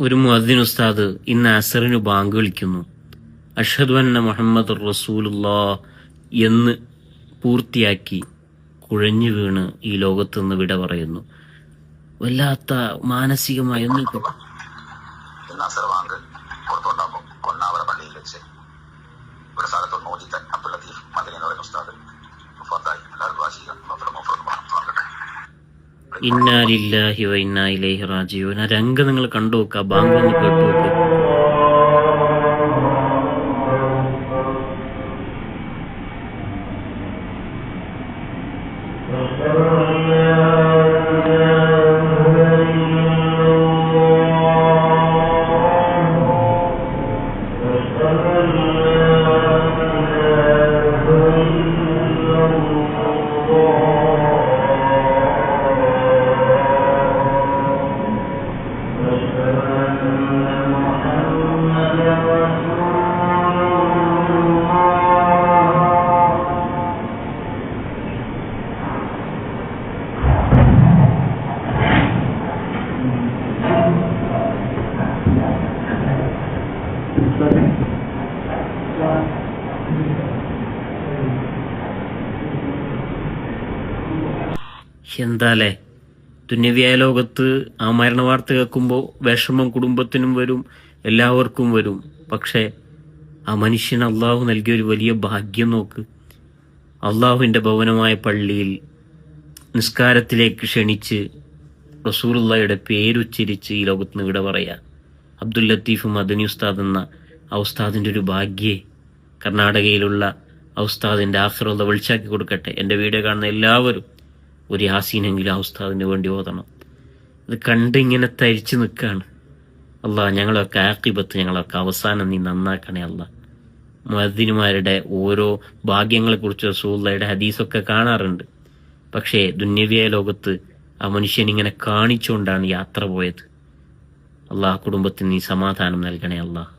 ഒരു മുഅദ്ദിൻ ഉസ്താദ് ഇന്ന് അസറിന് ബാങ്ക് വിളിക്കുന്നു. അഷ്ഹദു അന്ന മുഹമ്മദുർ റസൂലുള്ളാഹ് എന്ന് പൂർത്തിയാക്കി കുഴഞ്ഞു വീണ് ഈ ലോകത്തുനിന്ന് വിട പറയുന്നു. വല്ലാത്ത മാനസികമായ ഇന്നാ ലില്ലാഹി വ ഇന്നാ ഇലൈഹി റാജിഊൻ. ആ രംഗം നിങ്ങൾ കണ്ടു നോക്കുക, ബാങ്ക് ഒന്ന് കേട്ടു നോക്ക്. എന്താലേ, ദുന്യവ്യായ ലോകത്ത് ആ മരണ വാർത്ത കേൾക്കുമ്പോൾ വിഷമം കുടുംബത്തിനും വരും, എല്ലാവർക്കും വരും. പക്ഷേ ആ മനുഷ്യന് അള്ളാഹു നൽകിയൊരു വലിയ ഭാഗ്യം നോക്ക്. അള്ളാഹുവിൻ്റെ ഭവനമായ പള്ളിയിൽ നിസ്കാരത്തിലേക്ക് ക്ഷണിച്ച് റസൂലുള്ളാഹിയുടെ പേരുച്ചരിച്ച് ഈ ലോകത്ത് നിന്ന് വിട പറയാ. അബ്ദുൽ ലത്തീഫ് മദനി ഉസ്താദ് എന്ന ആ ഉസ്താദിൻ്റെ ഒരു ഭാഗ്യേ. കർണാടകയിലുള്ള ആ ഉസ്താദിൻ്റെ ആഖിറത വിളിച്ചാക്കി കൊടുക്കട്ടെ. എൻ്റെ വീഡിയോ കാണുന്ന എല്ലാവരും ഒരു യാസീനെങ്കിലും ആ ഉസ്താദിന് വേണ്ടി ഓതണം. ഇത് കണ്ട് ഇങ്ങനെ തരിച്ചു നിൽക്കുകയാണ്. അള്ളാഹ് ഞങ്ങളൊക്കെ ആഖിബത്ത്, ഞങ്ങളൊക്കെ അവസാനം നീ നന്നാക്കണേ അള്ളാഹ്. മുഅദ്ദിനുമാരുടെ ഓരോ ഭാഗ്യങ്ങളെക്കുറിച്ച് റസൂലുള്ളാഹിയുടെ ഹദീസൊക്കെ കാണാറുണ്ട്. പക്ഷേ ദുന്യവ്യായ ലോകത്ത് ആ മനുഷ്യൻ ഇങ്ങനെ കാണിച്ചുകൊണ്ടാണ് യാത്ര പോയത്. അള്ളാഹ് കുടുംബത്തിന് നീ സമാധാനം നൽകണേ അള്ളാഹ്.